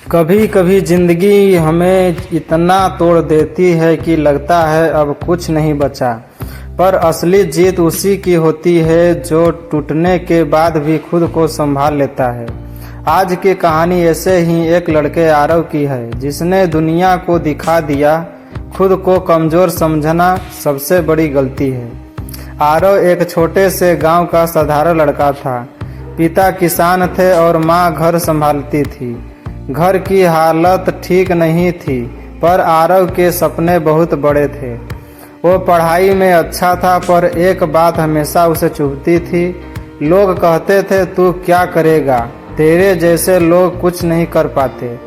कभी कभी जिंदगी हमें इतना तोड़ देती है कि लगता है अब कुछ नहीं बचा। पर असली जीत उसी की होती है जो टूटने के बाद भी खुद को संभाल लेता है। आज की कहानी ऐसे ही एक लड़के आरव की है जिसने दुनिया को दिखा दिया खुद को कमजोर समझना सबसे बड़ी गलती है। आरव एक छोटे से गांव का साधारण लड़का था। पिता किसान थे और माँ घर संभालती थी। घर की हालत ठीक नहीं थी पर आरव के सपने बहुत बड़े थे। वो पढ़ाई में अच्छा था पर एक बात हमेशा उसे चुभती थी। लोग कहते थे तू क्या करेगा, तेरे जैसे लोग कुछ नहीं कर पाते।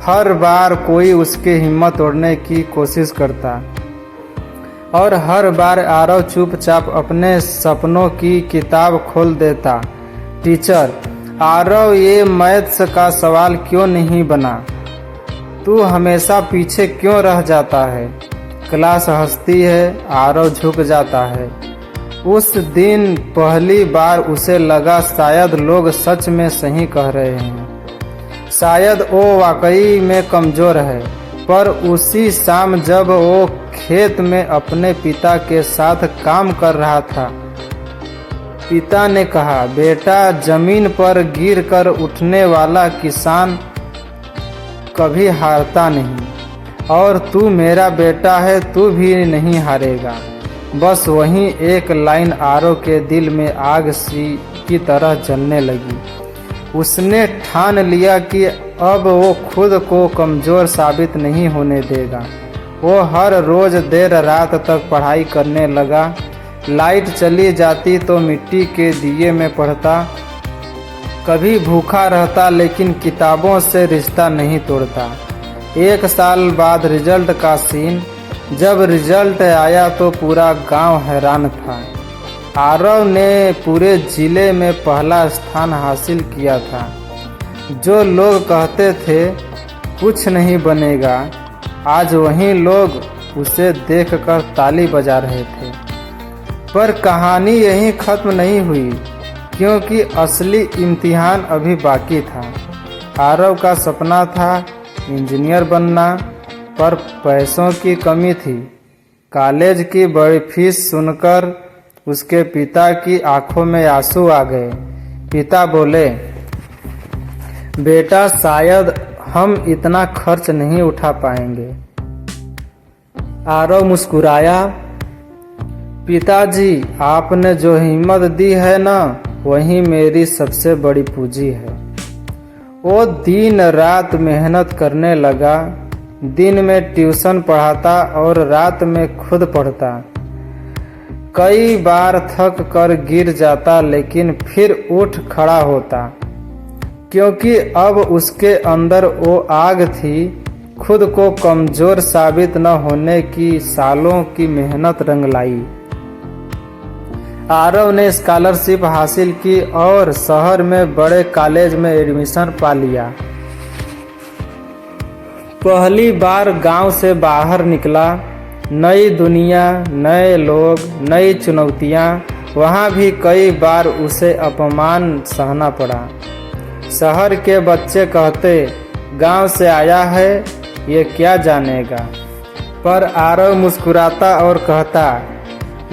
हर बार कोई उसकी हिम्मत तोड़ने की कोशिश करता और हर बार आरव चुपचाप अपने सपनों की किताब खोल देता। टीचर, आरव ये मैथ्स का सवाल क्यों नहीं बना? तू हमेशा पीछे क्यों रह जाता है? क्लास हंसती है, आरव झुक जाता है। उस दिन पहली बार उसे लगा शायद लोग सच में सही कह रहे हैं, शायद वो वाकई में कमजोर है। पर उसी शाम जब वो खेत में अपने पिता के साथ काम कर रहा था, पिता ने कहा, बेटा, जमीन पर गिरकर उठने वाला किसान कभी हारता नहीं और तू मेरा बेटा है, तू भी नहीं हारेगा। बस वहीं एक लाइन आरव के दिल में आग सी की तरह जलने लगी। उसने ठान लिया कि अब वो खुद को कमजोर साबित नहीं होने देगा। वो हर रोज देर रात तक पढ़ाई करने लगा। लाइट चली जाती तो मिट्टी के दिए में पढ़ता। कभी भूखा रहता लेकिन किताबों से रिश्ता नहीं तोड़ता। एक साल बाद रिजल्ट का सीन। जब रिजल्ट आया तो पूरा गांव हैरान था। आरव ने पूरे जिले में पहला स्थान हासिल किया था। जो लोग कहते थे कुछ नहीं बनेगा, आज वही लोग उसे देखकर ताली बजा रहे थे। पर कहानी यहीं खत्म नहीं हुई, क्योंकि असली इम्तिहान अभी बाकी था। आरव का सपना था इंजीनियर बनना, पर पैसों की कमी थी। कॉलेज की बड़ी फीस सुनकर उसके पिता की आंखों में आंसू आ गए। पिता बोले, बेटा, शायद हम इतना खर्च नहीं उठा पाएंगे। आरव मुस्कुराया, पिताजी, आपने जो हिम्मत दी है ना, वही मेरी सबसे बड़ी पूंजी है। वो दिन रात मेहनत करने लगा। दिन में ट्यूशन पढ़ाता और रात में खुद पढ़ता। कई बार थक कर गिर जाता लेकिन फिर उठ खड़ा होता, क्योंकि अब उसके अंदर वो आग थी खुद को कमजोर साबित न होने की। सालों की मेहनत रंग लाई। आरव ने स्कॉलरशिप हासिल की और शहर में बड़े कॉलेज में एडमिशन पा लिया। पहली बार गांव से बाहर निकला। नई दुनिया, नए लोग, नई चुनौतियां। वहां भी कई बार उसे अपमान सहना पड़ा। शहर के बच्चे कहते, गांव से आया है, ये क्या जानेगा। पर आरव मुस्कुराता और कहता,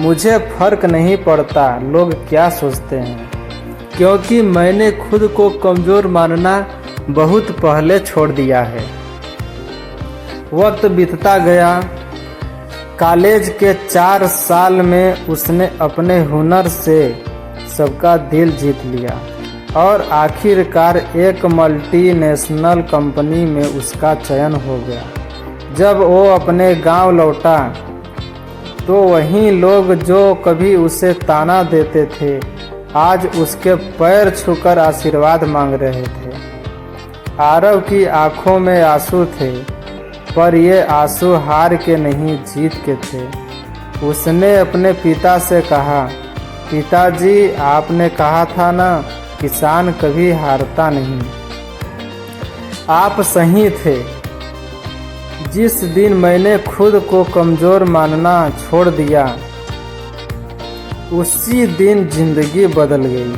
मुझे फर्क नहीं पड़ता लोग क्या सोचते हैं, क्योंकि मैंने खुद को कमजोर मानना बहुत पहले छोड़ दिया है। वक्त बीतता गया। कॉलेज के 4 साल में उसने अपने हुनर से सबका दिल जीत लिया और आखिरकार एक मल्टीनेशनल कंपनी में उसका चयन हो गया। जब वो अपने गांव लौटा तो वहीं लोग जो कभी उसे ताना देते थे, आज उसके पैर छूकर आशीर्वाद मांग रहे थे। आरव की आंखों में आंसू थे, पर ये आंसू हार के नहीं, जीत के थे। उसने अपने पिता से कहा, पिताजी, आपने कहा था ना, किसान कभी हारता नहीं। आप सही थे। जिस दिन मैंने खुद को कमजोर मानना छोड़ दिया, उसी दिन जिंदगी बदल गई।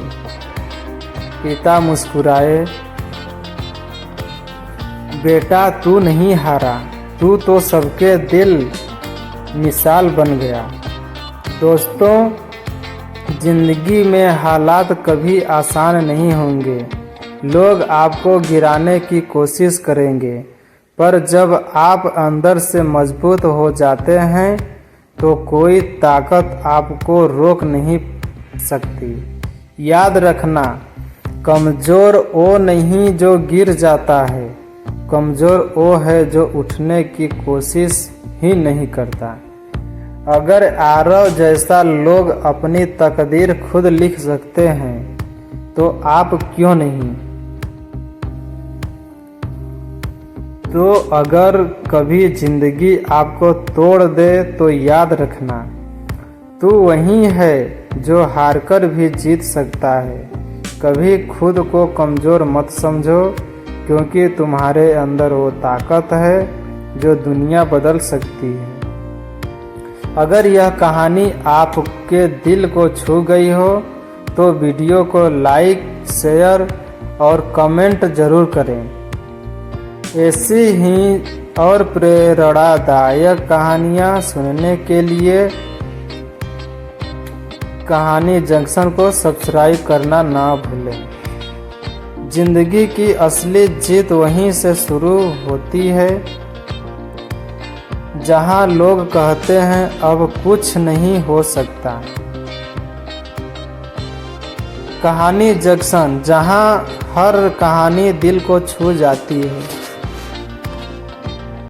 पिता मुस्कुराए। बेटा तू नहीं हारा, तू तो सबके दिल मिसाल बन गया। दोस्तों, जिंदगी में हालात कभी आसान नहीं होंगे। लोग आपको गिराने की कोशिश करेंगे, पर जब आप अंदर से मजबूत हो जाते हैं तो कोई ताकत आपको रोक नहीं सकती। याद रखना, कमज़ोर वो नहीं जो गिर जाता है, कमज़ोर वो है जो उठने की कोशिश ही नहीं करता। अगर आरव जैसा लोग अपनी तकदीर खुद लिख सकते हैं तो आप क्यों नहीं। तो अगर कभी जिंदगी आपको तोड़ दे तो याद रखना, तू वही है जो हारकर भी जीत सकता है। कभी खुद को कमज़ोर मत समझो, क्योंकि तुम्हारे अंदर वो ताकत है जो दुनिया बदल सकती है। अगर यह कहानी आपके दिल को छू गई हो तो वीडियो को लाइक, शेयर और कमेंट ज़रूर करें। ऐसी ही और प्रेरणादायक कहानियाँ सुनने के लिए कहानी जंक्शन को सब्सक्राइब करना ना भूलें। जिंदगी की असली जीत वहीं से शुरू होती है जहां लोग कहते हैं अब कुछ नहीं हो सकता। कहानी जंक्शन, जहां हर कहानी दिल को छू जाती है।